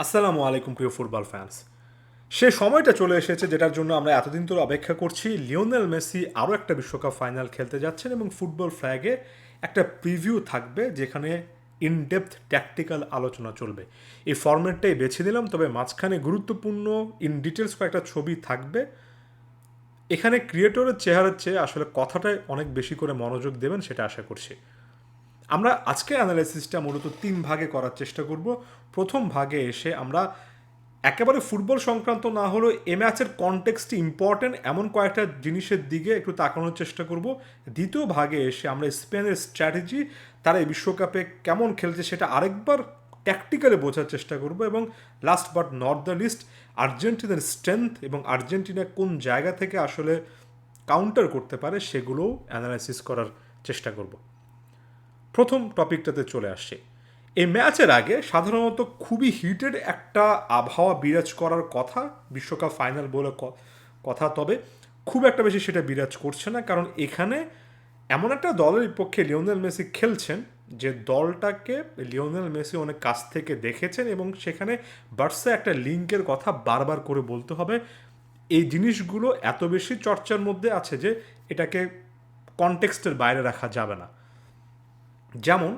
আসসালামু আলাইকুম প্রিয় ফুটবল ফ্যান্স। সে সময়টা চলে এসেছে যেটার জন্য আমরা এতদিন ধরে অপেক্ষা করছি। লিওনেল মেসি আরও একটা বিশ্বকাপ ফাইনাল খেলতে যাচ্ছেন এবং ফুটবল ফ্ল্যাগে একটা প্রিভিউ থাকবে যেখানে ইনডেপথ ট্যাকটিক্যাল আলোচনা চলবে। এই ফরম্যাটটাই বেছে নিলাম, তবে মাঝখানে গুরুত্বপূর্ণ ইন ডিটেলস কয়েকটা ছবি থাকবে। এখানে ক্রিয়েটরের চেহারার চেয়ে আসলে কথাটায় অনেক বেশি করে মনোযোগ দেবেন সেটা আশা করছি। আমরা আজকে অ্যানালাইসিসটা মূলত তিন ভাগে করার চেষ্টা করব। প্রথম ভাগে এসে আমরা একেবারে ফুটবল সংক্রান্ত না হলেও এ ম্যাচের কনটেক্সটটি ইম্পর্টেন্ট এমন কয়েকটা জিনিসের দিকে একটু তাকানোর চেষ্টা করব। দ্বিতীয় ভাগে এসে আমরা স্পেনের স্ট্র্যাটেজি, তারা এই বিশ্বকাপে কেমন খেলছে সেটা আরেকবার ট্যাকটিক্যালি বোঝার চেষ্টা করব। এবং last but not the least, আর্জেন্টিনার স্ট্রেংথ এবং আর্জেন্টিনা কোন জায়গা থেকে আসলে কাউন্টার করতে পারে সেগুলোও অ্যানালাইসিস করার চেষ্টা করব। প্রথম টপিকটাতে চলে আসছে। এই ম্যাচের আগে সাধারণত খুবই হিটেড একটা আবহাওয়া বিরাজ করার কথা, বিশ্বকাপ ফাইনাল বলে কথা, তবে খুব একটা বেশি সেটা বিরাজ করছে না, কারণ এখানে এমন একটা দলের বিপক্ষে লিওনেল মেসি খেলছেন যে দলটাকে লিওনেল মেসি অনেক কাছ থেকে দেখেছেন এবং সেখানে বার্সা একটা লিঙ্কের কথা বারবার করে বলতে হবে। এই জিনিসগুলো এত বেশি চর্চার মধ্যে আছে যে এটাকে কনটেক্সটের বাইরে রাখা যাবে না। যেমন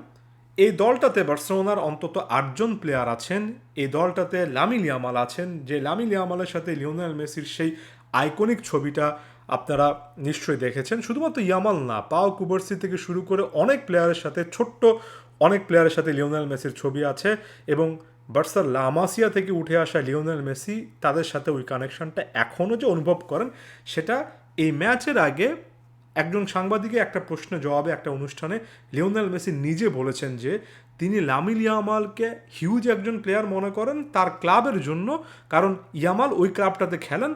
এই দলটাতে বার্সেলোনার অন্তত 8জন প্লেয়ার আছেন। এই দলটাতে লামিন ইয়ামাল আছেন, যে লামিন ইয়ামালের সাথে লিওনেল মেসির সেই আইকনিক ছবিটা আপনারা নিশ্চয়ই দেখেছেন। শুধুমাত্র ইয়ামাল না, পাও কুবার্সি থেকে শুরু করে অনেক প্লেয়ারের সাথে, ছোট্ট অনেক প্লেয়ারের সাথে লিওনেল মেসির ছবি আছে এবং বার্সার লামাসিয়া থেকে উঠে আসা লিওনেল মেসি তাদের সাথে ওই কানেকশনটা এখনও যে অনুভব করেন সেটা এই ম্যাচের আগে একজন সাংবাদিকের একটা প্রশ্নের জবাবে একটা অনুষ্ঠানে লিওনেল মেসি নিজে বলেছেন যে তিনি লামিন ইয়ামালকে হিউজ একজন প্লেয়ার মনে করেন তার ক্লাবের জন্য, কারণ ইয়ামাল ওই ক্লাবটাতে খেলেন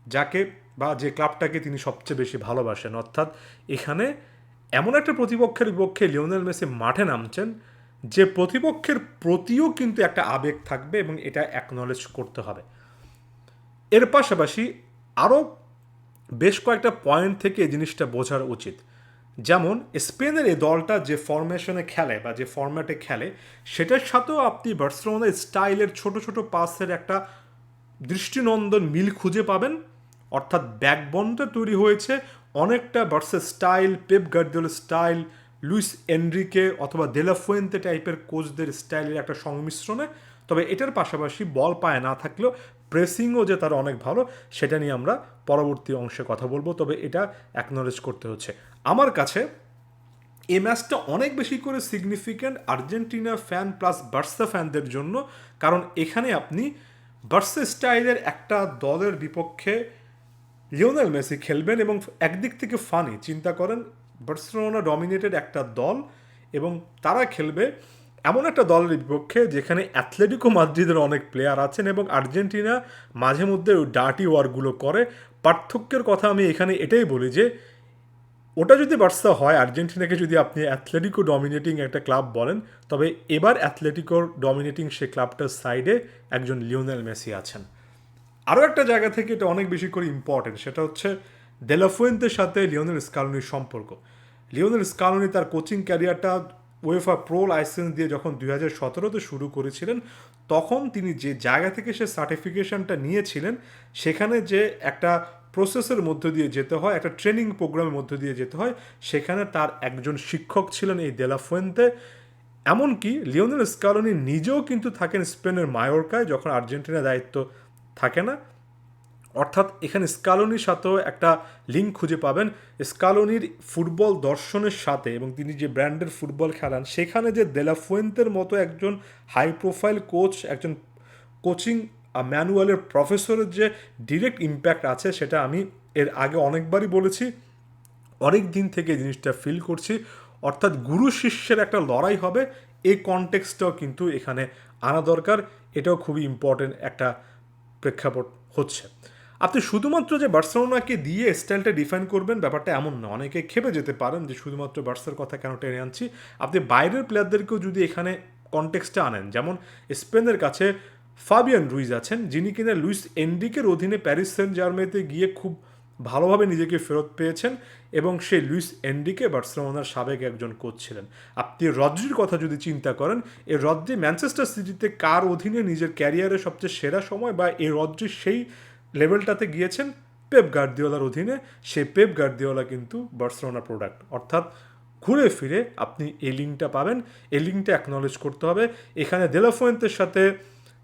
যাকে বা যে ক্লাবটাকে তিনি সবচেয়ে বেশি ভালোবাসেন। অর্থাৎ এখানে এমন একটা প্রতিপক্ষের বিপক্ষে লিওনেল মেসি মাঠে নামছেন যে প্রতিপক্ষের প্রতিও কিন্তু একটা আবেগ থাকবে এবং এটা অ্যাকনলেজ করতে হবে। এর পাশাপাশি আরও বেশ কয়েকটা পয়েন্ট থেকে এই জিনিসটা বোঝার উচিত। যেমন স্পেনের এই দলটা যে ফরমেশনে খেলে বা যে ফরম্যাটে খেলে সেটার সাথেও আপনি বার্সেলোনার স্টাইলের ছোট ছোট পাসের একটা দৃষ্টিনন্দন মিল খুঁজে পাবেন। অর্থাৎ ব্যাকবোনটা তৈরি হয়েছে অনেকটা বার্সের স্টাইল, পেপ গার্দিওলার স্টাইল, লুইস এনরিকে অথবা দেলাফুয়েন্তে টাইপের কোচদের স্টাইলের একটা সংমিশ্রণে। তবে এটার পাশাপাশি বল পায়ে না থাকলেও প্রেসিংও যে তারা অনেক ভালো সেটা নিয়ে আমরা পরবর্তী অংশে কথা বলবো, তবে এটা অ্যাকনলেজ করতে হচ্ছে। আমার কাছে এই ম্যাচটা অনেক বেশি করে significant Argentina fan plus Barca ফ্যানদের জন্য, কারণ এখানে আপনি বার্সা স্টাইলের একটা দলের বিপক্ষে লিওনেল মেসি খেলবেন এবং একদিক থেকে ফানি, চিন্তা করেন বার্সেলোনা ডমিনেটেড একটা দল এবং তারা খেলবে এমন একটা দলের বিপক্ষে যেখানে অ্যাথলেটিকো মাদ্রিদের অনেক প্লেয়ার আছেন এবং আর্জেন্টিনা মাঝে মধ্যে ওই ডার্টি ওয়ারগুলো করে। পার্থক্যের কথা আমি এখানে এটাই বলি যে ওটা যদি বার্সা হয়, আর্জেন্টিনাকে যদি আপনি অ্যাথলেটিকো ডমিনেটিং একটা ক্লাব বলেন, তবে এবার অ্যাথলেটিকো ডমিনেটিং সে ক্লাবটার সাইডে একজন লিওনেল মেসি আছেন। আরও একটা জায়গা থেকে এটা অনেক বেশি করে ইম্পর্টেন্ট, সেটা হচ্ছে দেলাফুয়েন্তের সাথে লিওনেল স্কালোনির সম্পর্ক। লিওনেল স্কালোনি তার কোচিং ক্যারিয়ারটা ওয়েফা প্রো লাইসেন্স দিয়ে যখন 2017-তে শুরু করেছিলেন, তখন তিনি যে জায়গা থেকে সে সার্টিফিকেশনটা নিয়েছিলেন সেখানে যে একটা প্রসেসের মধ্য দিয়ে যেতে হয়, একটা ট্রেনিং প্রোগ্রামের মধ্য দিয়ে যেতে হয়, সেখানে তার একজন শিক্ষক ছিলেন এই দেলাফুয়েন্তে। এমনকি লিওনেল স্কালোনি নিজেও কিন্তু থাকেন স্পেনের মায়োরকায় যখন আর্জেন্টিনার দায়িত্ব থাকে না। অর্থাৎ এখানে স্কালোনির সাথেও একটা লিঙ্ক খুঁজে পাবেন স্কালোনির ফুটবল দর্শনের সাথে, এবং তিনি যে ব্র্যান্ডের ফুটবল খেলান সেখানে যে দেলাফুয়েন্তের মতো একজন হাই প্রোফাইল কোচ, একজন কোচিং ম্যানুয়ালের প্রফেসরের যে ডিরেক্ট ইম্প্যাক্ট আছে সেটা আমি এর আগে অনেকবারই বলেছি, অনেক দিন থেকে জিনিসটা ফিল করছি। অর্থাৎ গুরু শিষ্যের একটা লড়াই হবে, এই কনটেক্সটাও কিন্তু এখানে আনা দরকার। এটাও খুবই ইম্পর্টেন্ট একটা প্রেক্ষাপট হচ্ছে। আপনি শুধুমাত্র যে বার্সেলোনাকে দিয়ে স্টাইলটা ডিফাইন করবেন ব্যাপারটা এমন না। অনেকে খেপে যেতে পারেন যে শুধুমাত্র বার্সার কথা কেন টেনে আনছি। আপনি বাইরের প্লেয়ারদেরকেও যদি এখানে কনটেক্সটে আনেন, যেমন স্পেনের কাছে ফাবিয়ান রুইজ আছেন যিনি কিনা লুইস এনরিকের অধীনে প্যারিস সেন্ট জার্মেতে গিয়ে খুব ভালোভাবে নিজেকে ফেরত পেয়েছেন এবং সেই লুইস এনরিকে বার্সেলোনার সাবেক একজন কোচ ছিলেন। আপনি রদ্রির কথা যদি চিন্তা করেন, এই রদ্রি ম্যানচেস্টার সিটিতে কার অধীনে নিজের ক্যারিয়ারের সবচেয়ে সেরা সময় বা এই রদ্রি সেই লেভেলটাতে গিয়েছেন পেপ গার্দিওলার অধীনে। সেই পেপ গার্দিওলা কিন্তু বার্সেলোনা প্রোডাক্ট, অর্থাৎ ঘুরে ফিরে আপনি এই লিঙ্কটা পাবেন। এই লিঙ্কটা অ্যাকনলেজ করতে হবে। এখানে দেলাফুয়েন্তের সাথে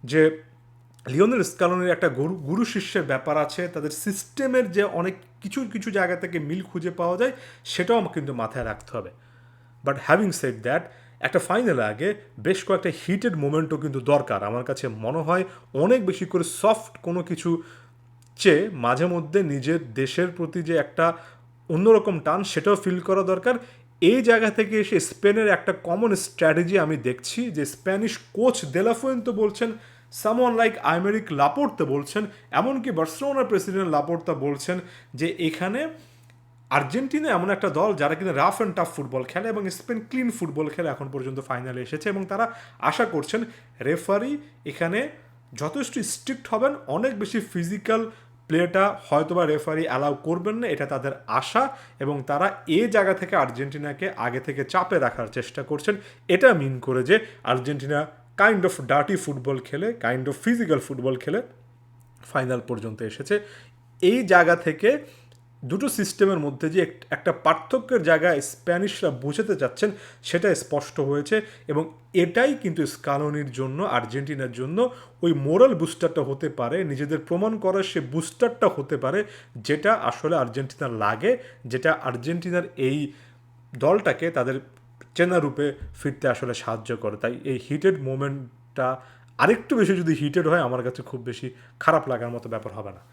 যে লিওনেল স্কালোনির একটা গুরু শিষ্যের ব্যাপার আছে, তাদের সিস্টেমের যে অনেক কিছু কিছু জায়গা থেকে মিল খুঁজে পাওয়া যায়, সেটাও কিন্তু মাথায় রাখতে হবে। বাট হ্যাভিং সেড দ্যাট, একটা ফাইনালে আগে বেশ কয়েকটা হিটেড মোমেন্টও কিন্তু দরকার। আমার কাছে মনে হয় অনেক বেশি করে সফট কোনো কিছু চেয়ে মাঝে মধ্যে নিজের দেশের প্রতি যে একটা অন্যরকম টান, সেটাও ফিল করা দরকার। এই জায়গা থেকে এসে স্পেনের একটা কমন স্ট্র্যাটেজি আমি দেখছি, যে স্প্যানিশ কোচ দেলাফুয়েন্তো বলছেন, সামওয়ান লাইক আইমেরিক লাপোর্তে বলছেন, এমনকি বার্সেলোনার প্রেসিডেন্ট লাপোর্তা বলছেন যে এখানে আর্জেন্টিনা এমন একটা দল যারা কিন্তু রাফ অ্যান্ড টাফ ফুটবল খেলে এবং স্পেন ক্লিন ফুটবল খেলে এখন পর্যন্ত ফাইনালে এসেছে, এবং তারা আশা করছেন রেফারি এখানে যথেষ্ট স্ট্রিক্ট হবেন, অনেক বেশি ফিজিক্যাল প্লেটা হয়তোবা রেফারি অ্যালাউ করবেন না, এটা তাদের আশা। এবং তারা এই জায়গা থেকে আর্জেন্টিনাকে আগে থেকে চাপে রাখার চেষ্টা করছেন। এটা মিন করে যে Argentina kind of dirty football খেলে, কাইন্ড অফ ফিজিক্যাল ফুটবল খেলে ফাইনাল পর্যন্ত এসেছে। এই জায়গা থেকে দুটো সিস্টেমের মধ্যে যে একটা পার্থক্যের জায়গায় স্প্যানিশরা বোঝাতে চাচ্ছেন, সেটা স্পষ্ট হয়েছে। এবং এটাই কিন্তু স্কালোনির জন্য, আর্জেন্টিনার জন্য ওই মোরাল বুস্টারটা হতে পারে, নিজেদের প্রমাণ করার সে বুস্টারটা হতে পারে, যেটা আসলে আর্জেন্টিনার লাগে, যেটা আর্জেন্টিনার এই দলটাকে তাদের চেনা রূপে ফিরতে আসলে সাহায্য করে। তাই এই হিটেড মোমেন্টটা আরেকটু বেশি যদি হিটেড হয়, আমার কাছে খুব বেশি খারাপ লাগার মতো ব্যাপার হবে না।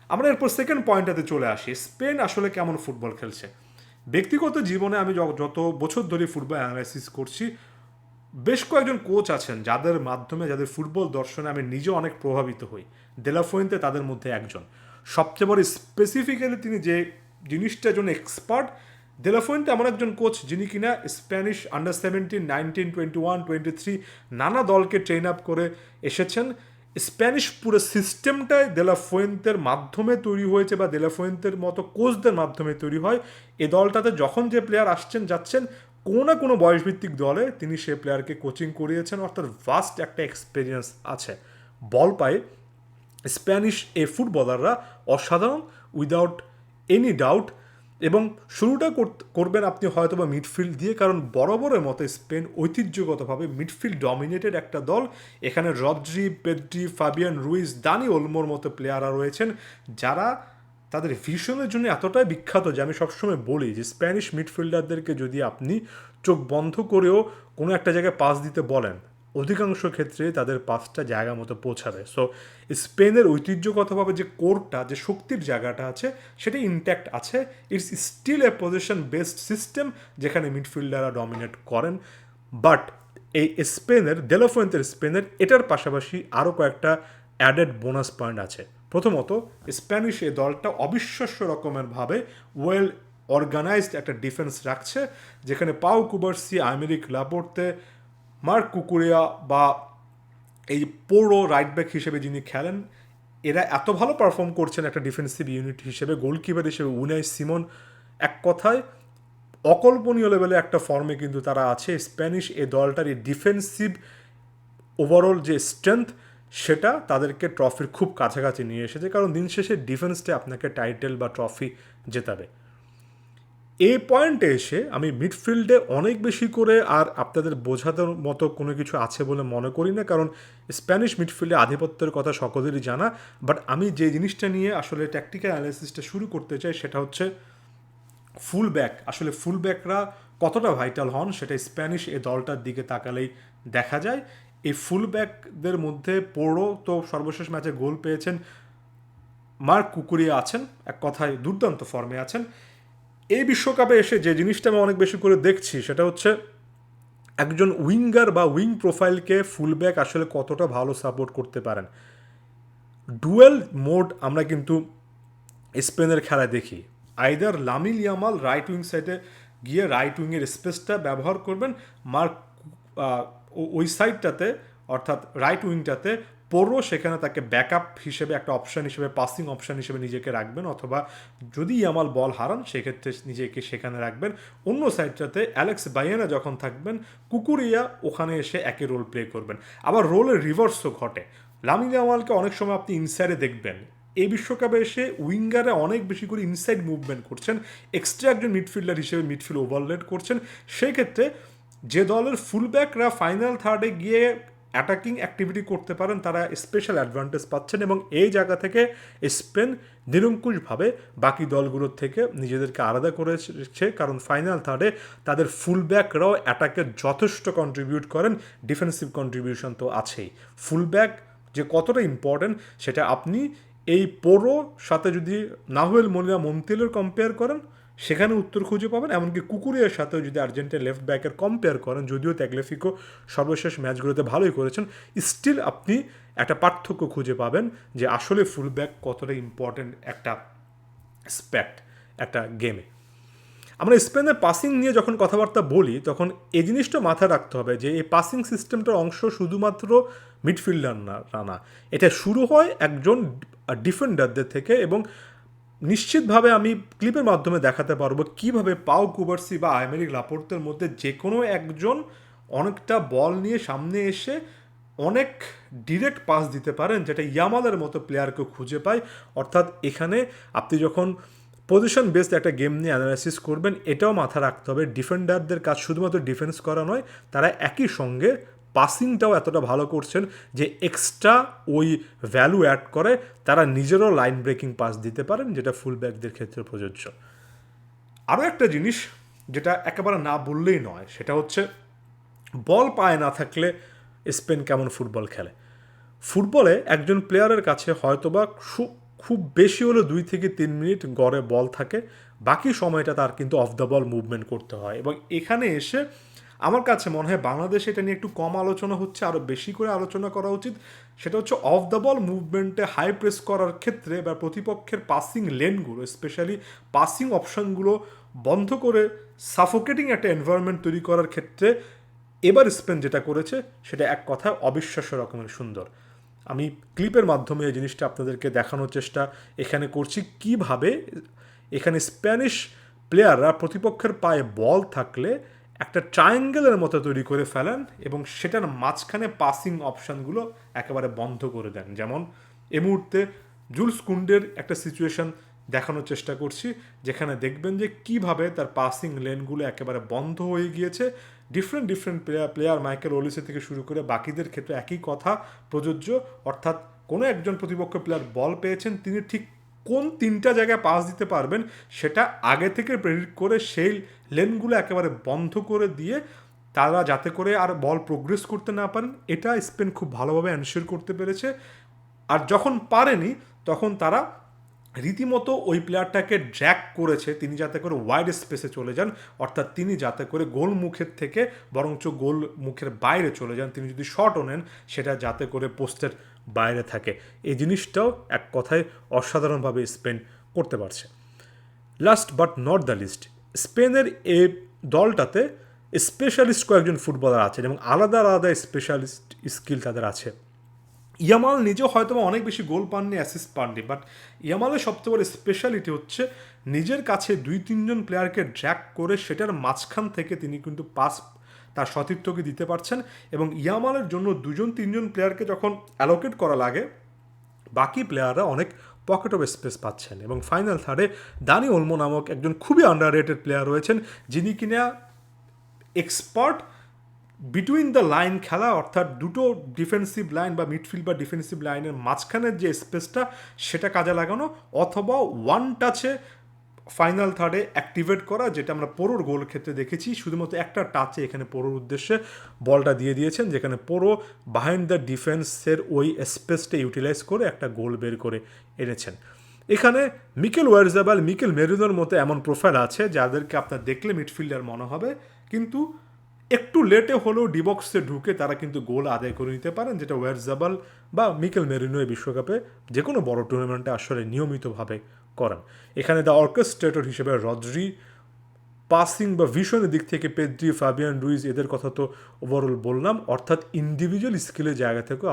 আমরা এরপর সেকেন্ড পয়েন্টটাতে চলে আসি, স্পেন আসলে কেমন ফুটবল খেলছে। ব্যক্তিগত জীবনে আমি যত বছর ধরে ফুটবল অ্যানালাইসিস করছি, বেশ কয়েকজন কোচ আছেন যাদের মাধ্যমে, যাদের ফুটবল দর্শনে আমি নিজে অনেক প্রভাবিত হই। দেলাফুয়েন্তে তাদের মধ্যে একজন। সবচেয়ে বড় স্পেসিফিক্যালি তিনি যে জিনিসটার জন্য এক্সপার্ট, দেলাফুয়েন্তে এমন একজন কোচ যিনি কিনা স্প্যানিশ আন্ডার 17, 19, 21, 23 নানা দলকে ট্রেন আপ করে এসেছেন। স্প্যানিশ পুরো সিস্টেমটাই দেলাফুয়েন্তের মাধ্যমে তৈরি হয়েছে, বা দেলাফুয়েন্তের মতো কোচদের মাধ্যমে তৈরি হয়। এ দলটাতে যখন যে প্লেয়ার আসছেন যাচ্ছেন, কোনো না কোনো বয়সভিত্তিক দলে তিনি সে প্লেয়ারকে কোচিং করিয়েছেন, অর্থাৎ ভাস্ট একটা এক্সপিরিয়েন্স আছে। বল পায়ে স্প্যানিশ এই ফুটবলাররা অসাধারণ, উইদাউট এনি ডাউট। এবং শুরুটা করবেন আপনি হয়তো বা মিডফিল্ড দিয়ে, কারণ বরাবরের মতো স্পেন ঐতিহ্যগতভাবে মিডফিল্ড ডমিনেটেড একটা দল। এখানে রদ্রি, পেদ্রি, ফাবিয়ান রুইজ, দানি ওলমোর মতো প্লেয়াররা রয়েছেন, যারা তাদের ভিশনের জন্য এতটাই বিখ্যাত যে আমি সবসময় বলি যে স্প্যানিশ মিডফিল্ডারদেরকে যদি আপনি চোখ বন্ধ করেও কোনো একটা জায়গায় পাস দিতে বলেন, অধিকাংশ ক্ষেত্রে তাদের পাসটা জায়গা মতো পৌঁছাবে। সো স্পেনের ঐতিহ্যগতভাবে যে কোরটা, যে শক্তির জায়গাটা আছে, সেটা ইনট্যাক্ট আছে। It's still a position based system যেখানে মিডফিল্ডাররা ডমিনেট করেন। বাট এই স্পেনের, দেলাফুয়েন্তের স্পেনের এটার পাশাপাশি আরও কয়েকটা অ্যাডেড বোনাস পয়েন্ট আছে। প্রথমত, স্প্যানিশ এই দলটা অবিশ্বাস্য রকমেরভাবে ওয়েল অর্গানাইজড একটা ডিফেন্স রাখছে, যেখানে পাউ কুবার্সি, আমেরিক লাপোর্তে, মার্ক কুকুরিয়া বা এই পোড়ো রাইট ব্যাক হিসেবে যিনি খেলেন, এরা এত ভালো পারফর্ম করছেন একটা ডিফেন্সিভ ইউনিট হিসেবে। গোলকিপার হিসেবে উনাই সিমন, এক কথায় অকল্পনীয় লেভেলে একটা ফর্মে কিন্তু তারা আছে। স্প্যানিশ এই দলটার এই ডিফেন্সিভ ওভারঅল যে স্ট্রেংথ, সেটা তাদেরকে ট্রফির খুব কাছাকাছি নিয়ে এসেছে, কারণ দিন শেষে ডিফেন্সটা আপনাকে টাইটেল বা ট্রফি জেতাবে। এই পয়েন্টে এসে আমি মিডফিল্ডে অনেক বেশি করে আর আপনাদের বোঝানোর মতো কোনো কিছু আছে বলে মনে করি না, কারণ স্প্যানিশ মিডফিল্ডে আধিপত্যের কথা সকলেরই জানা। বাট আমি যে জিনিসটা নিয়ে আসলে ট্যাকটিক্যাল অ্যানালাইসিসটা শুরু করতে চাই, সেটা হচ্ছে ফুল ব্যাক। আসলে ফুল ব্যাকরা কতটা ভাইটাল হন, সেটা স্প্যানিশ এই দলটার দিকে তাকালেই দেখা যায়। এই ফুল ব্যাকদের মধ্যে পোড়ো তো সর্বশেষ ম্যাচে গোল পেয়েছেন, মার্ক কুকুরিয়া আছেন, এক কথায় দুর্দান্ত ফর্মে আছেন। এই বিশ্বকাপে এসে যে জিনিসটা আমি অনেক বেশি করে দেখছি, সেটা হচ্ছে একজন উইঙ্গার বা উইং প্রোফাইলকে ফুলব্যাক আসলে কতটা ভালো সাপোর্ট করতে পারেন। ডুয়েল মোড আমরা কিন্তু স্পেনের খেলায় দেখি। Either Lamine Yamal right wing সাইডে গিয়ে রাইট উইংয়ের স্পেসটা ব্যবহার করবেন, মার্ক ওই সাইডটাতে অর্থাৎ রাইট উইংটাতে পোরো সেখানে তাকে ব্যাকআপ হিসেবে একটা অপশান হিসেবে পাসিং অপশান হিসেবে নিজেকে রাখবেন, অথবা যদি ইয়ামাল বল হারান সেক্ষেত্রে নিজেকে সেখানে রাখবেন। অন্য সাইডটাতে অ্যালেক্স বাইয়েনা যখন থাকবেন, কুকুরিয়া ওখানে এসে একই রোল প্লে করবেন। আবার রোলের রিভার্সও ঘটে, লামিন ইয়ামালকে অনেক সময় আপনি ইনসাইডে দেখবেন, এই বিশ্বকাপে এসে উইঙ্গারে অনেক বেশি করে ইনসাইড মুভমেন্ট করছেন, এক্সট্রা একজন মিডফিল্ডার হিসেবে মিডফিল্ড ওভারলোড করছেন। সেই ক্ষেত্রে যে দলের ফুলব্যাকরা ফাইনাল থার্ডে গিয়ে অ্যাটাকিং অ্যাক্টিভিটি করতে পারেন তারা স্পেশাল অ্যাডভান্টেজ পাচ্ছেন, এবং এই জায়গা থেকে স্পেন নিরঙ্কুশভাবে বাকি দলগুলোর থেকে নিজেদেরকে আলাদা করেছে, কারণ ফাইনাল থার্ডে তাদের ফুলব্যাকরাও অ্যাটাকে যথেষ্ট কন্ট্রিবিউট করেন, ডিফেন্সিভ কন্ট্রিবিউশন তো আছেই। ফুলব্যাক যে কতটা ইম্পর্ট্যান্ট সেটা আপনি এই পোরো সাথে যদি নাহুয়েল মোলিনা মন্তিলের কম্পেয়ার করেন সেখানে উত্তর খুঁজে পাবেন। এমনকি কুকুরিয়ার সাথেও যদি আর্জেন্টিনা লেফট ব্যাকের কম্পেয়ার করেন, যদিও ট্যাগলেফিকো সর্বশেষ ম্যাচগুলোতে ভালোই করেছেন, স্টিল আপনি একটা পার্থক্য খুঁজে পাবেন যে আসলে ফুলব্যাক কতটা ইম্পর্ট্যান্ট একটা স্প্যাক্ট একটা গেমে। আমরা স্পেনের পাসিং নিয়ে যখন কথাবার্তা বলি তখন এই জিনিসটা মাথায় রাখতে হবে যে এই পাসিং সিস্টেমটার অংশ শুধুমাত্র মিডফিল্ডার না, এটা শুরু হয় একজন ডিফেন্ডারদের থেকে, এবং নিশ্চিতভাবে আমি ক্লিপের মাধ্যমে দেখাতে পারবো কীভাবে পাও কুবার্সি বা আইমেরিক লাপোর্তের মধ্যে যে কোনো একজন অনেকটা বল নিয়ে সামনে এসে অনেক ডিরেক্ট পাস দিতে পারেন, যেটা ইয়ামালের মতো প্লেয়ারকে খুঁজে পায়। অর্থাৎ এখানে আপনি যখন পজিশন বেসড একটা গেম নিয়ে অ্যানালাইসিস করবেন, এটাও মাথা রাখতে হবে ডিফেন্ডারদের কাজ শুধুমাত্র ডিফেন্স করা নয়, তারা একই সঙ্গে পাসিংটাও এতটা ভালো করছেন যে এক্সট্রা ওই ভ্যালু অ্যাড করে তারা নিজেরও লাইন ব্রেকিং পাস দিতে পারেন, যেটা ফুলব্যাকদের ক্ষেত্রে প্রযোজ্য। আরও একটা জিনিস যেটা একেবারে না বললেই নয়, সেটা হচ্ছে বল পায়ে না থাকলে স্পেন কেমন ফুটবল খেলে। ফুটবলে একজন প্লেয়ারের কাছে হয়তোবা খুব বেশি হলে 2 থেকে 3 মিনিট গড়ে বল থাকে, বাকি সময়টা তার কিন্তু অফ দ্য বল মুভমেন্ট করতে হয়। এবং এখানে এসে আমার কাছে মনে হয় বাংলাদেশে এটা নিয়ে একটু কম আলোচনা হচ্ছে, আরও বেশি করে আলোচনা করা উচিত। সেটা হচ্ছে অফ দ্য বল মুভমেন্টে হাই প্রেস করার ক্ষেত্রে বা প্রতিপক্ষের পাসিং লেনগুলো, স্পেশালি পাসিং অপশানগুলো বন্ধ করে সাফোকেটিং একটা এনভায়রনমেন্ট তৈরি করার ক্ষেত্রে এবার স্পেন যেটা করেছে সেটা এক কথায় অবিশ্বাস্য রকমের সুন্দর। আমি ক্লিপের মাধ্যমে এই জিনিসটা আপনাদেরকে দেখানোর চেষ্টা এখানে করছি, কিভাবে এখানে স্প্যানিশ প্লেয়াররা প্রতিপক্ষের পায়ে বল থাকলে একটা ট্রায়াঙ্গেলের মতো তৈরি করে ফেলেন এবং সেটার মাঝখানে পাসিং অপশানগুলো একেবারে বন্ধ করে দেন। যেমন এই মুহূর্তে জুলস কুন্ডের একটা সিচুয়েশন দেখানোর চেষ্টা করছি, যেখানে দেখবেন যে কিভাবে তার পাসিং লেনগুলো একেবারে বন্ধ হয়ে গিয়েছে। ডিফারেন্ট প্লেয়ার মাইকেল ওলিসে থেকে শুরু করে বাকিদের ক্ষেত্রে একই কথা প্রযোজ্য, অর্থাৎ কোনো একজন প্রতিপক্ষ প্লেয়ার বল পেয়েছেন, তিনি ঠিক কোন 3টা জায়গায় পাস দিতে পারবেন সেটা আগে থেকে প্রেডিক্ট করে সেই লেনগুলো একেবারে বন্ধ করে দিয়ে তারা যাতে করে আর বল প্রোগ্রেস করতে না পারেন, এটা স্পেন খুব ভালোভাবে এনশিওর করতে পেরেছে। আর যখন পারেনি তখন তারা রীতিমতো ওই প্লেয়ারটাকে ড্র্যাগ করেছে, তিনি যাতে করে ওয়াইড স্পেসে চলে যান, অর্থাৎ তিনি যাতে করে গোল মুখের থেকে বরঞ্চ গোল মুখের বাইরে চলে যান, তিনি যদি শটও নেন সেটা যাতে করে পোস্টের বাইরে থাকে। এই জিনিসটাও এক কথায় অসাধারণভাবে স্পেন করতে পারছে। Last but not the least, স্পেনের এই দলটাতে স্পেশালিস্ট কয়েকজন ফুটবলার আছেন এবং আলাদা আলাদা স্পেশালিস্ট স্কিল তাদের আছে। ইয়ামাল নিজেও হয়তো অনেক বেশি গোল পাননি, অ্যাসিস্ট পাননি, বাট ইয়ামালের সবচেয়ে বড় স্পেশালিটি হচ্ছে নিজের কাছে 2-3 জন প্লেয়ারকে ড্র্যাগ করে সেটার মাঝখান থেকে তিনি কিন্তু পাস তার সতীর্থকে দিতে পারছেন। এবং ইয়ামালের জন্য 2-3 জন প্লেয়ারকে যখন অ্যালোকেট করা লাগে, বাকি প্লেয়াররা অনেক পকেট অফ স্পেস পাচ্ছেন। এবং ফাইনাল থার্ডে দানি ওলমো নামক একজন খুবই আন্ডাররেটেড প্লেয়ার রয়েছেন, যিনি কিনা এক্সপার্ট বিটুইন দ্য লাইন খেলা, অর্থাৎ দুটো ডিফেন্সিভ লাইন বা মিডফিল্ড বা ডিফেন্সিভ লাইনের মাঝখানের যে স্পেসটা সেটা কাজে লাগানো, অথবা ওয়ান টাচে ফাইনাল থার্ডে অ্যাক্টিভেট করা, যেটা আমরা পোরোর গোল ক্ষেত্রে দেখেছি। শুধুমাত্র একটা টাচে এখানে পোরোর উদ্দেশ্যে বলটা দিয়ে দিয়েছেন, যেখানে পোরো বিহাইন্ড দ্য ডিফেন্সের ওই স্পেসটা ইউটিলাইজ করে একটা গোল বের করে এনেছেন। এখানে মিকেল ওয়ারজাবাল, মিকেল মেরিনোর মতো এমন প্রোফাইল আছে যাদেরকে আপনার দেখলে মিডফিল্ডার মনে হবে, কিন্তু একটু লেটে হলেও ডিবক্সে ঢুকে তারা কিন্তু গোল আদায় করে নিতে পারেন, যেটা ওয়ারজাবাল বা মিকেল মেরিনো এই বিশ্বকাপে যে কোনো বড় টুর্নামেন্টে আসলে নিয়মিতভাবে করেন। এখানে দ্য অর্কেস্ট্রেটর হিসেবে রদ্রি পাসিং বা ভিশনের দিক থেকে পেদ্রি, ফাবিয়ান রুইজ এদের কথা তো ওভারঅল বললাম, অর্থাৎ ইন্ডিভিজুয়াল স্কিলের জায়গা থেকেও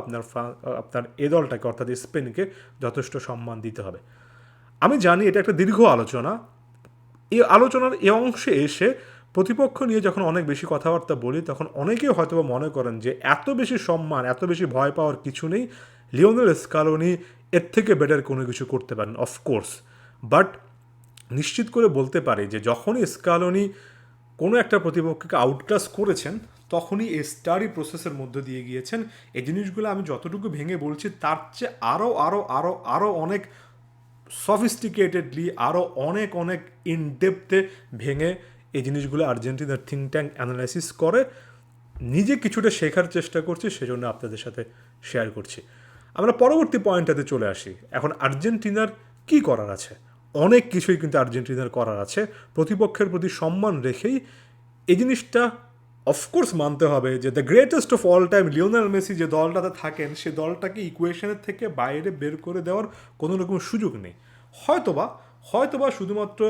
আপনার এ দলটাকে অর্থাৎ স্পেনকে যথেষ্ট সম্মান দিতে হবে। আমি জানি এটা একটা দীর্ঘ আলোচনা, এই আলোচনার এ অংশে এসে প্রতিপক্ষ নিয়ে যখন অনেক বেশি কথাবার্তা বলি তখন অনেকেই হয়তো মনে করেন যে এত বেশি সম্মান, এত বেশি ভয় পাওয়ার কিছু নেই, লিওনেল স্কালোনি এর থেকে বেটার কোনো কিছু করতে পারেন অফকোর্স। বাট নিশ্চিত করে বলতে পারি যে যখনই স্কালোনি কোনো একটা প্রতিপক্ষকে আউটক্লাস করেছেন তখনই এই স্টাডি প্রসেসের মধ্যে দিয়ে গিয়েছেন। এই জিনিসগুলো আমি যতটুকু ভেঙে বলছি তার চেয়ে আরও অনেক সফিস্টিকেটেডলি, আরও অনেক অনেক ইনডেপথে ভেঙে এই জিনিসগুলো আর্জেন্টিনার থিঙ্ক ট্যাঙ্ক অ্যানালাইসিস করে। নিজে কিছুটা শেখার চেষ্টা করছি, সেজন্য আপনাদের সাথে শেয়ার করছি। আমরা পরবর্তী পয়েন্টটাতে চলে আসি। এখন আর্জেন্টিনার কি করার আছে? অনেক কিছুই কিন্তু আর্জেন্টিনার করার আছে। প্রতিপক্ষের প্রতি সম্মান রেখেই এই জিনিসটা অফকোর্স মানতে হবে যে the greatest of all time Lionel Messi যে দলটাতে থাকেন সে দলটাকে ইকুয়েশনের থেকে বাইরে বের করে দেওয়ার কোনো রকম সুযোগ নেই। হয়তোবা শুধুমাত্র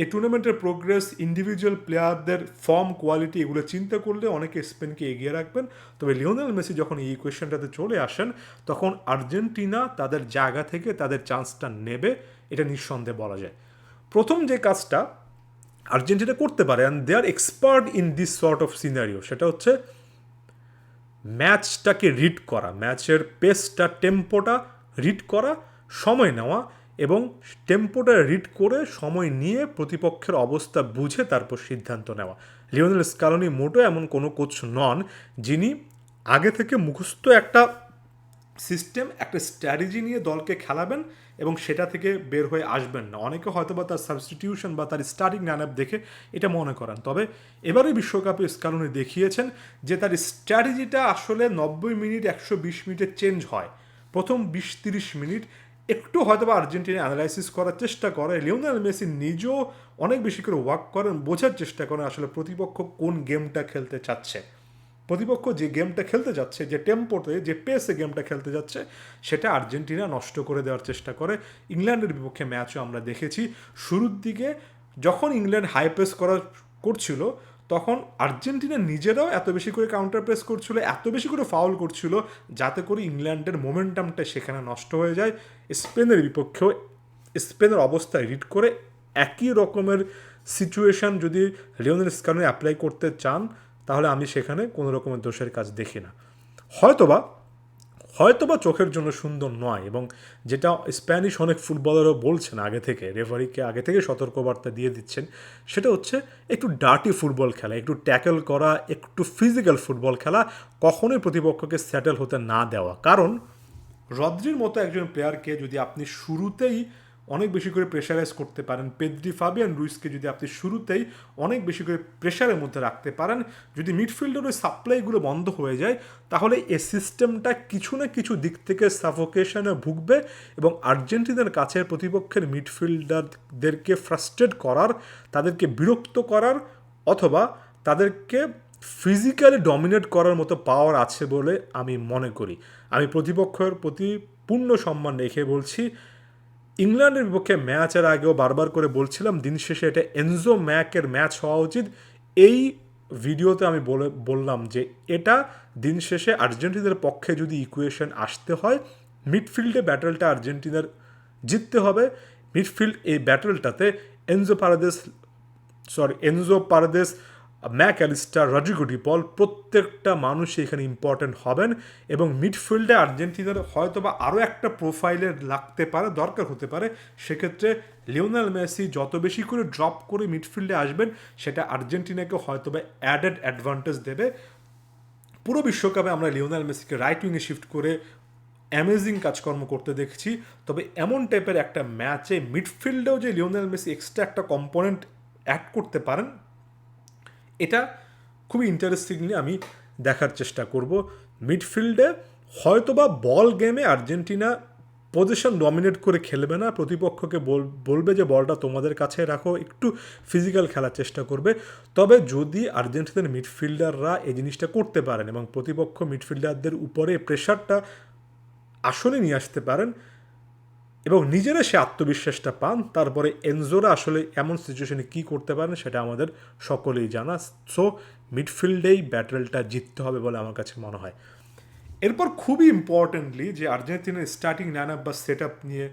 এই টুর্নামেন্টের প্রোগ্রেস, ইন্ডিভিজুয়াল প্লেয়ারদের ফর্ম, কোয়ালিটি এগুলো চিন্তা করলে অনেকে স্পেনকে এগিয়ে রাখবেন। তবে লিওনেল মেসি যখন এই ইকুয়েশনটাতে চলে আসেন তখন আর্জেন্টিনা তাদের জায়গা থেকে তাদের চান্সটা নেবে, এটা নিঃসন্দেহে বলা যায়। প্রথম যে কাজটা আর্জেন্টিনা করতে পারে, and they are expert in this sort of scenario, সেটা হচ্ছে ম্যাচটাকে রিড করা, ম্যাচের পেসটা, টেম্পোটা রিড করা, সময় নেওয়া এবং টেম্পোটা রিড করে সময় নিয়ে প্রতিপক্ষের অবস্থা বুঝে তারপর সিদ্ধান্ত নেওয়া। লিওনেল স্কালোনি মোটো এমন কোনো কোচ নন যিনি আগে থেকে মুখস্থ একটা সিস্টেম, একটা স্ট্র্যাটেজি নিয়ে দলকে খেলাবেন এবং সেটা থেকে বের হয়ে আসবেন না। অনেকে হয়তো বা তার সাবস্টিটিউশন বা তার স্টার্টিং লাইনআপ দেখে এটা মনে করেন। তবে এবারে বিশ্বকাপে স্কালোনি দেখিয়েছেন যে তার স্ট্র্যাটেজিটা আসলে 90 মিনিট 120 মিনিটে চেঞ্জ হয়। প্রথম 20-30 মিনিট একটু হয়তো বা আর্জেন্টিনা অ্যানালাইসিস করার চেষ্টা করে, লিওনেল মেসি নিজেও অনেক বেশি করে ওয়ার্ক করেন, বোঝার চেষ্টা করেন আসলে প্রতিপক্ষ কোন গেমটা খেলতে চাচ্ছে, প্রতিপক্ষ যে গেমটা খেলতে যাচ্ছে, যে টেম্পোতে যে পেসে গেমটা খেলতে যাচ্ছে সেটা আর্জেন্টিনা নষ্ট করে দেওয়ার চেষ্টা করে। ইংল্যান্ডের বিপক্ষে ম্যাচও আমরা দেখেছি শুরুর দিকে যখন ইংল্যান্ড হাই প্রেস করছিল তখন আর্জেন্টিনা নিজেরাও এত বেশি করে কাউন্টার প্রেস করছিল, এত বেশি করে ফাউল করছিল যাতে করে ইংল্যান্ডের মোমেন্টামটা সেখানে নষ্ট হয়ে যায়। স্পেনের বিপক্ষেও স্পেনের অবস্থায় রিড করে একই রকমের সিচুয়েশান যদি লিওনেল স্কালোনি অ্যাপ্লাই করতে চান তাহলে আমি সেখানে কোনো রকমের দোষের কাজ দেখি না। হয়তোবা চোখের জন্য সুন্দর নয়, এবং যেটা স্প্যানিশ অনেক ফুটবলারও বলছেন আগে থেকে, রেফারিকে আগে থেকে সতর্কবার্তা দিয়ে দিচ্ছেন, সেটা হচ্ছে একটু ডার্টি ফুটবল খেলা, একটু ট্যাকেল করা, একটু ফিজিক্যাল ফুটবল খেলা, কখনোই প্রতিপক্ষকে সেটেল হতে না দেওয়া। কারণ রদ্রির মতো একজন প্লেয়ারকে যদি আপনি শুরুতেই অনেক বেশি করে প্রেশারাইজ করতে পারেন, পেদ্রি, ফাবিয়ান রুইসকে যদি আপনি শুরুতেই অনেক বেশি করে প্রেশারের মধ্যে রাখতে পারেন, যদি মিডফিল্ডের ওই সাপ্লাইগুলো বন্ধ হয়ে যায় তাহলে এই সিস্টেমটা কিছু না কিছু দিক থেকে সাফোকেশনে ভুগবে এবং আর্জেন্টিনার কাছে প্রতিপক্ষের মিডফিল্ডারদেরকে ফ্রাস্ট্রেট করার, তাদেরকে বিরক্ত করার অথবা তাদেরকে ফিজিক্যালি ডমিনেট করার মতো পাওয়ার আছে বলে আমি মনে করি। আমি প্রতিপক্ষের প্রতি পূর্ণ সম্মান রেখে বলছি, ইংল্যান্ডের বিপক্ষে ম্যাচের আগেও বারবার করে বলছিলাম দিন শেষে এটা এনজো ম্যাকের ম্যাচ হওয়া উচিত। এই ভিডিওতে আমি বললাম যে এটা দিন শেষে আর্জেন্টিনার পক্ষে যদি ইকুয়েশন আসতে হয় মিডফিল্ডে ব্যাটলটা আর্জেন্টিনার জিততে হবে। মিডফিল্ড এই ব্যাটলটাতে Enzo Paredes, Mac Allister, Rodrigo De Paul প্রত্যেকটা মানুষই এখানে ইম্পর্ট্যান্ট হবেন এবং মিডফিল্ডে আর্জেন্টিনার হয়তো বা আরও একটা প্রোফাইলের লাগতে পারে, দরকার হতে পারে। সেক্ষেত্রে লিওনেল মেসি যত বেশি করে ড্রপ করে মিডফিল্ডে আসবেন সেটা আর্জেন্টিনাকে হয়তো বা অ্যাডেড অ্যাডভান্টেজ দেবে। পুরো বিশ্বকাপে আমরা লিওনেল মেসিকে রাইট উইংয়ে শিফট করে অ্যামেজিং কাজকর্ম করতে দেখছি, তবে এমন টাইপের একটা ম্যাচে মিডফিল্ডেও যে লিওনেল মেসি এক্সট্রা একটা কম্পোনেন্ট অ্যাড করতে পারেন এটা খুবই ইন্টারেস্টিংলি আমি দেখার চেষ্টা করব। মিডফিল্ডে হয়তোবা বল গেমে আর্জেন্টিনা পজিশন ডমিনেট করে খেলবে না, প্রতিপক্ষকে বলবে যে বলটা তোমাদের কাছে রাখো, একটু ফিজিক্যাল খেলার চেষ্টা করবে। তবে যদি আর্জেন্টিনার মিডফিল্ডাররা এই জিনিসটা করতে পারেন এবং প্রতিপক্ষ মিডফিল্ডারদের উপরে প্রেশারটা আসলে নিয়ে আসতে পারেন, এবং নিজেরা সে আত্মবিশ্বাসটা পান, তারপরে এনজোরা আসলে এমন সিচুয়েশনে কী করতে পারেন সেটা আমাদের সকলেই জানা। সো মিডফিল্ডেই ব্যাটেলটা জিততে হবে বলে আমার কাছে মনে হয়। এরপর খুবই ইম্পর্টেন্টলি যে আর্জেন্টিনার স্টার্টিং লাইন আপ বা সেট আপ নিয়ে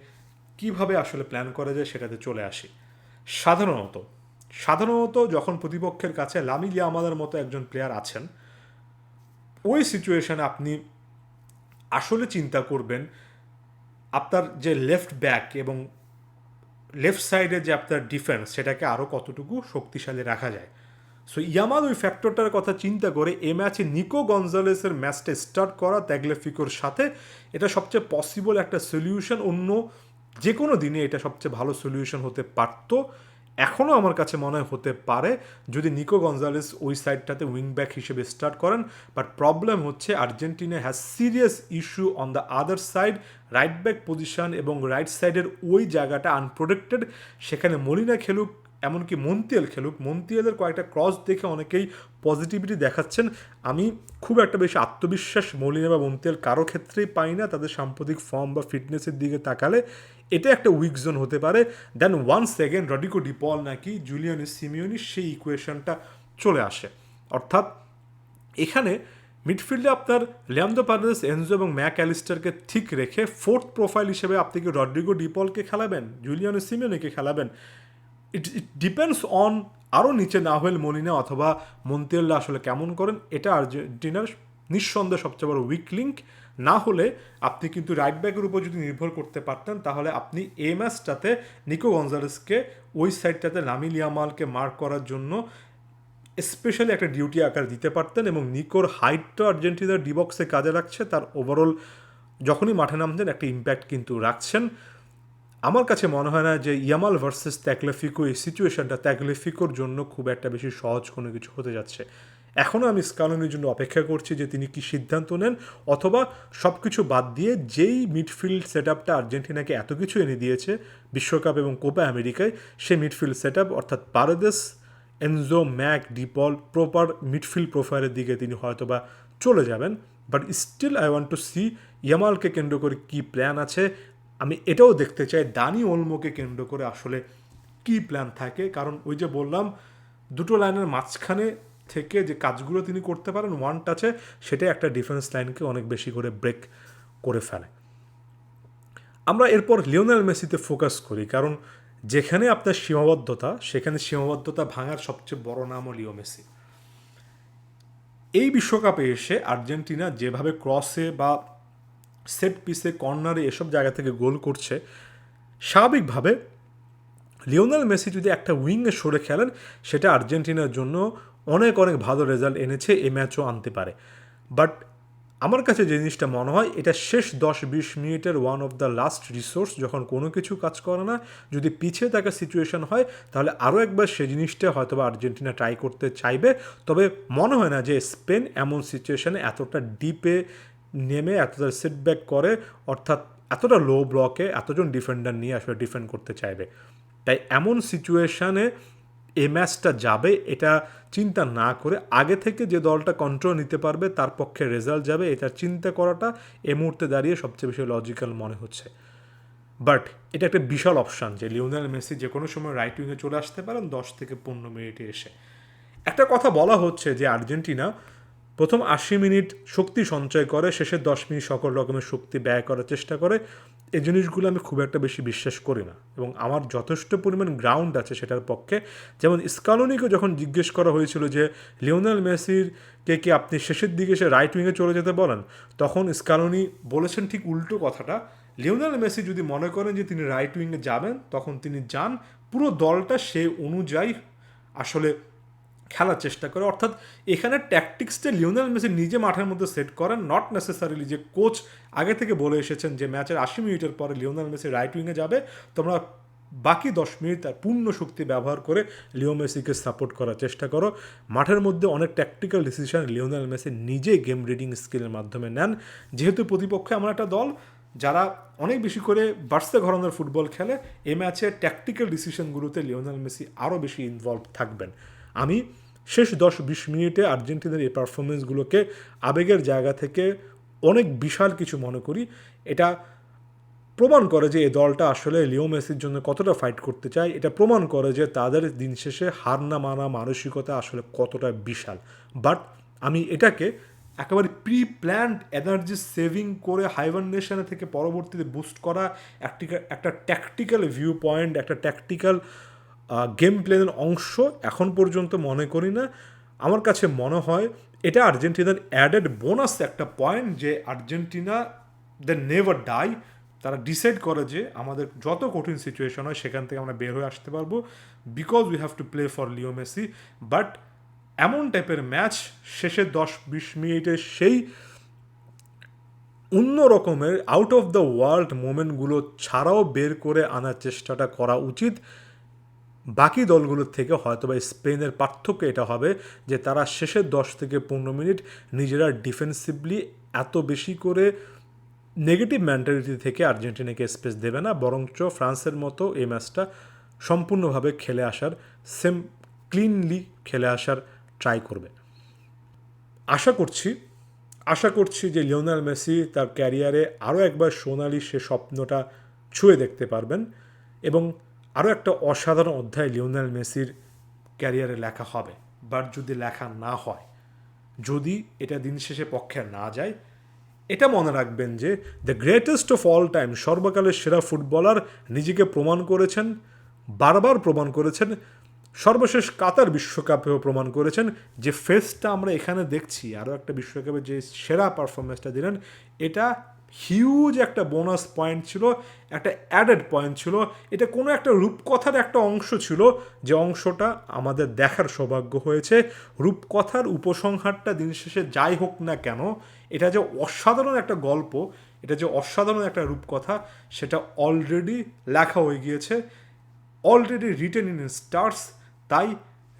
কীভাবে আসলে প্ল্যান করা যায় সেটাতে চলে আসি। সাধারণত সাধারণত যখন প্রতিপক্ষের কাছে লামিন ইয়ামালের মতো একজন প্লেয়ার আছেন, ওই সিচুয়েশনে আপনি আসলে চিন্তা করবেন আপনার যে লেফট ব্যাক এবং লেফট সাইডে যে আপনার ডিফেন্স সেটাকে আরও কতটুকু শক্তিশালী রাখা যায়। সো ইয়ামাল ওই ফ্যাক্টরটার কথা চিন্তা করে এই ম্যাচে নিকো গনজালেসের ম্যাচটা স্টার্ট করা তাগলিফিকোর সাথে, এটা সবচেয়ে পসিবল একটা সলিউশন। অন্য যে কোনো দিনে এটা সবচেয়ে ভালো সলিউশন হতে পারতো, এখনও আমার কাছে মনে হয় হতে পারে যদি নিকো গনজালেস ওই সাইডটাতে উইং ব্যাক হিসেবে স্টার্ট করেন। বাট প্রবলেম হচ্ছে Argentina has serious issue on the other side, right back position এবং রাইট সাইডের ওই জায়গাটা আনপ্রোটেক্টেড। সেখানে মলিনা খেলুক, এমনকি মন্তিয়াল খেলুক, মন্তিয়ালের কয়েকটা ক্রস দেখে অনেকেই পজিটিভিটি দেখাচ্ছেন। আমি খুব একটা বেশি আত্মবিশ্বাস মলিনা বা মন্তিয়াল কারো ক্ষেত্রেই পাই না তাদের সাম্প্রতিক ফর্ম বা ফিটনেসের দিকে তাকালে। এটা একটা উইক জোন হতে পারে। দেন ওয়ান্স সেকেন্ড রড্রিগো ডি পল নাকি জুলিয়ান সিমিওনি সেই ইকুয়েশনটা চলে আসে। অর্থাৎ এখানে মিডফিল্ডে আপনার লিয়ান্দ্রো পারেদেস, এনজো এবং ম্যাক অ্যালিস্টারকে ঠিক রেখে ফোর্থ প্রোফাইল হিসেবে আপনি কি রড্রিগো ডিপলকে খেলাবেন, জুলিয়ান সিমিওনিকে খেলাবেন, ইট ডিপেন্ডস অন আরও নিচে নাহুয়েল মলিনা অথবা মন্তিয়ালরা আসলে কেমন করেন। এটা আর্জেন্টিনার নিঃসন্দেহে সবচেয়ে বড় উইক লিঙ্ক। না হলে আপনি কিন্তু রাইট ব্যাকের উপর যদি নির্ভর করতে পারতেন, তাহলে আপনি এই ম্যাচটাতে নিকো গনজালেসকে ওই সাইডটাতে লামিন ইয়ামালকে মার্ক করার জন্য স্পেশালি একটা ডিউটি আকার দিতে পারতেন। এবং নিকোর হাইটটা আর্জেন্টিনার ডিবক্সে কাজে রাখছে, তার ওভারঅল যখনই মাঠে নামতেন একটা ইম্প্যাক্ট কিন্তু রাখছেন। আমার কাছে মনে হয় না যে ইয়ামাল ভার্সেস তাগলিফিকো এই সিচুয়েশনটা তাগলিফিকোর জন্য খুব একটা বেশি সহজ কোনো কিছু হতে যাচ্ছে। এখনও আমি স্কালোনির জন্য অপেক্ষা করছি যে তিনি কি সিদ্ধান্ত নেন, অথবা সব কিছু বাদ দিয়ে যেই মিডফিল্ড সেট আপটা আর্জেন্টিনাকে এত কিছু এনে দিয়েছে বিশ্বকাপ এবং কোপা আমেরিকায়, সেই মিডফিল্ড সেট আপ অর্থাৎ Paredes, Enzo, Mac, De Paul proper midfield প্রোফাইলের দিকে তিনি হয়তোবা চলে যাবেন। But still I want to see ইয়ামালকে কেন্দ্র করে কী প্ল্যান আছে। আমি এটাও দেখতে চাই দানি ওলমোকে কেন্দ্র করে আসলে কী প্ল্যান থাকে। কারণ ওই যে বললাম, দুটো লাইনের মাঝখানে থেকে যে কাজগুলো তিনি করতে পারেন ওয়ান টাচে, সেটাই একটা ডিফেন্স লাইনকে অনেক বেশি করে ব্রেক করে ফেলে। আমরা এরপর লিওনেল মেসিতে ফোকাস করি, কারণ যেখানে আপনার সীমাবদ্ধতা, সেখানে সীমাবদ্ধতা ভাঙার সবচেয়ে বড় নামও লিও মেসি। এই বিশ্বকাপে এসে আর্জেন্টিনা যেভাবে ক্রসে বা সেট পিসে, কর্নারে এসব জায়গা থেকে গোল করছে, স্বাভাবিকভাবে লিওনেল মেসি যদি একটা উইংয়ে সরে খেলেন, সেটা আর্জেন্টিনার জন্য অনেক অনেক ভালো রেজাল্ট এনেছে, এই ম্যাচও আনতে পারে। বাট আমার কাছে যে জিনিসটা মনে হয়, এটা শেষ 10-20 মিনিটের one of the last resource, যখন কোনো কিছু কাজ করে না, যদি পিছিয়ে থাকা সিচুয়েশন হয়, তাহলে আরও একবার সেই জিনিসটা হয়তো বা আর্জেন্টিনা ট্রাই করতে চাইবে। তবে মনে হয় না যে স্পেন এমন সিচুয়েশনে এতটা ডিপে নেমে এতটা সেটব্যাক করে, অর্থাৎ এতটা লো ব্লকে এতজন ডিফেন্ডার নিয়ে আসলে ডিফেন্ড করতে চাইবে। তাই এমন সিচুয়েশানে এই ম্যাচটা যাবে এটা চিন্তা না করে আগে থেকে যে দলটা কন্ট্রোল নিতে পারবে তার পক্ষে রেজাল্ট যাবে, এটা চিন্তা করাটা এই মুহূর্তে দাঁড়িয়ে সবচেয়ে বেশি লজিক্যাল মনে হচ্ছে। বাট এটা একটা বিশাল অপশান যে লিওনেল মেসি যে কোনো সময় রাইট উইংয়ে চলে আসতে পারেন 10-15 মিনিটে এসে। একটা কথা বলা হচ্ছে যে আর্জেন্টিনা প্রথম 80 মিনিট শক্তি সঞ্চয় করে, শেষের 10 মিনিট সকল রকমের শক্তি ব্যয় করার চেষ্টা করে। এই জিনিসগুলো আমি খুব একটা বেশি বিশ্বাস করি না, এবং আমার যথেষ্ট পরিমাণ গ্রাউন্ড আছে সেটার পক্ষে। যেমন স্কালোনিকে যখন জিজ্ঞেস করা হয়েছিল যে লিওনেল মেসির কে আপনি শেষের দিকে সে রাইট উইংয়ে চলে যেতে বলেন, তখন স্কালোনি বলেছেন ঠিক উল্টো কথাটা। লিওনেল মেসি যদি মনে করেন যে তিনি রাইট উইংয়ে যাবেন, তখন তিনি যান, পুরো দলটা সে অনুযায়ী আসলে খেলার চেষ্টা করে। অর্থাৎ এখানে ট্যাকটিক্সটা লিওনেল মেসি নিজে মাঠের মধ্যে সেট করেন, নট নেসেসারিলি যে কোচ আগে থেকে বলে এসেছেন যে ম্যাচের 80 মিনিটের পরে লিওনেল মেসি রাইট উইংয়ে যাবে, তোমরা বাকি 10 মিনিট তার পূর্ণ শক্তি ব্যবহার করে লিও মেসিকে সাপোর্ট করার চেষ্টা করো। মাঠের মধ্যে অনেক ট্যাকটিক্যাল ডিসিশন লিওনেল মেসি নিজে গেম রিডিং স্কিলের মাধ্যমে নেন। যেহেতু প্রতিপক্ষে এমন একটা দল যারা অনেক বেশি করে বার্সা ঘরানার ফুটবল খেলে, এই ম্যাচে ট্যাকটিক্যাল ডিসিশনগুলোতে লিওনেল মেসি আরও বেশি ইনভলভ থাকবেন। আমি শেষ 10-20 মিনিটে আর্জেন্টিনার এই পারফরমেন্সগুলোকে আবেগের জায়গা থেকে অনেক বিশাল কিছু মনে করি। এটা প্রমাণ করে যে এই দলটা আসলে লিও মেসির জন্য কতটা ফাইট করতে চায়। এটা প্রমাণ করে যে তাদের দিন শেষে হার না মানা মানসিকতা আসলে কতটা বিশাল। বাট আমি এটাকে একেবারে প্রি প্ল্যান্ড এনার্জি সেভিং করে হাইবারনেশনে থেকে পরবর্তীতে বুস্ট করা একটা ট্যাকটিক্যাল ভিউ পয়েন্ট, একটা ট্যাকটিক্যাল গেম প্ল্যানের অংশ এখন পর্যন্ত মনে করি না। আমার কাছে মনে হয় এটা আর্জেন্টিনার অ্যাডেড বোনাস একটা পয়েন্ট, যে আর্জেন্টিনা দে নেভার ডাই। তারা ডিসাইড করে যে আমাদের যত কঠিন সিচুয়েশন হয় সেখান থেকে আমরা বের হয়ে আসতে পারবো, because we have to play for Leo Messi. But এমন টাইপের ম্যাচ শেষের 10-20 মিনিটে সেই অন্য রকমের আউট অফ দ্য ওয়ার্ল্ড মোমেন্টগুলো ছাড়াও বের করে আনার চেষ্টাটা করা উচিত। বাকি দলগুলোর থেকে হয়তো বা স্পেনের পার্থক্য এটা হবে যে তারা শেষের 10 থেকে 15 মিনিট নিজেরা ডিফেন্সিভলি এত বেশি করে নেগেটিভ মেন্টালিটি থেকে আর্জেন্টিনাকে স্পেস দেবে না, বরঞ্চ ফ্রান্সের মতো এই ম্যাচটা সম্পূর্ণভাবে খেলে আসার ক্লিনলি খেলে আসার ট্রাই করবে। আশা করছি যে লিওনেল মেসি তার ক্যারিয়ারে আরও একবার সোনালি সে স্বপ্নটা ছুঁয়ে দেখতে পারবেন, এবং আরও একটা অসাধারণ অধ্যায় লিওনেল মেসির ক্যারিয়ারে লেখা হবে। বাট যদি লেখা না হয়, যদি এটা দিন শেষে পক্ষে না যায়, এটা মনে রাখবেন যে the greatest of all time, সর্বকালের সেরা ফুটবলার নিজেকে প্রমাণ করেছেন, বারবার প্রমাণ করেছেন, সর্বশেষ কাতার বিশ্বকাপেও প্রমাণ করেছেন। যে ফেসটা আমরা এখানে দেখছি, আরও একটা বিশ্বকাপে যে সেরা পারফরমেন্সটা দিলেন, এটা হিউজ একটা বোনাস পয়েন্ট ছিল, একটা অ্যাডেড পয়েন্ট ছিল। এটা কোনো একটা রূপকথার একটা অংশ ছিল, যে অংশটা আমাদের দেখার সৌভাগ্য হয়েছে। রূপকথার উপসংহারটা দিন শেষে যাই হোক না কেন, এটা যে অসাধারণ একটা গল্প, এটা যে অসাধারণ একটা রূপকথা, সেটা অলরেডি লেখা হয়ে গিয়েছে, অলরেডি রিটেন ইন স্টার্স। তাই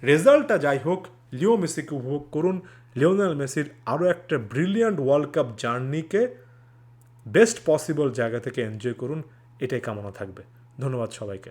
রেজাল্টটা যাই হোক, লিও মেসিকে উপভোগ করুন। লিওনেল মেসির আরও একটা ব্রিলিয়ান্ট ওয়ার্ল্ড কাপ জার্নিকে বেস্ট পসিবল জায়গা থেকে এনজয় করুন, এটাই কামনা থাকবে। ধন্যবাদ সবাইকে।